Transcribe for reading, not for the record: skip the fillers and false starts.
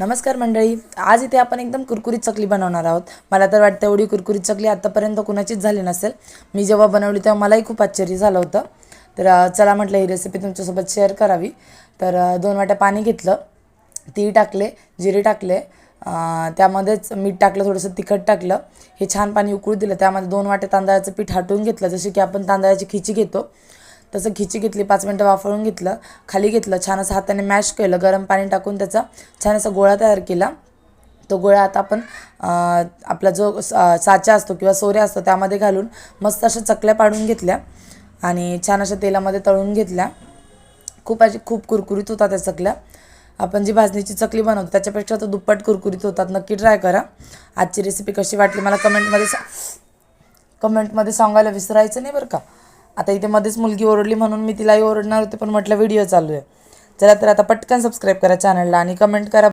नमस्कार मंडळी, आज इथे आपण एकदम कुरकुरीत चकली बनवणार आहोत। मला तर वाटतं एवढी कुरकुरीत चकली आतापर्यंत कुणाचीच झाली नसेल। मी जेव्हा बनवली तेव्हा मलाही खूप आश्चर्य झालं होतं। तर चला म्हटलं ही रेसिपी तुमच्यासोबत शेअर करावी। तर 2 वाट्या पाणी घेतलं, तीळ टाकले, जिरे टाकले, त्यामध्येच मीठ टाकलं, थोडंसं तिखट टाकलं। हे छान पाणी उकळू दिलं। त्यामध्ये 2 वाट्या तांदळाचं पीठ हटवून घेतलं, जसे की आपण तांदळाची खिची घेतो तसं खिची घेतली। 5 मिनिटं वाफळून घेतलं, खाली घेतलं, छान असं हाताने मॅश केलं, गरम पाणी टाकून त्याचा छान असा गोळा तयार केला। तो गोळा आता आपण आपला जो साचा असतो किंवा सोऱ्या असतो त्यामध्ये घालून मस्त अशा चकल्या पाडून घेतल्या आणि छान अशा तेलामध्ये तळून घेतल्या। खूप कुरकुरीत होतात त्या चकल्या। आपण जी भाजणीची चकली बनवतो त्याच्यापेक्षा तो दुप्पट कुरकुरीत होतात। नक्की ट्राय करा। आजची रेसिपी कशी वाटली मला कमेंटमध्ये सांगायला विसरायचं नाही बरं का। आता इथे मध्येच मुलगी ओरडली म्हणून मी तिलाही ओरडणार होते, पण म्हटलं व्हिडिओ चालू आहे। चला तर आता पटकन सबस्क्राईब करा चॅनलला आणि कमेंट करा।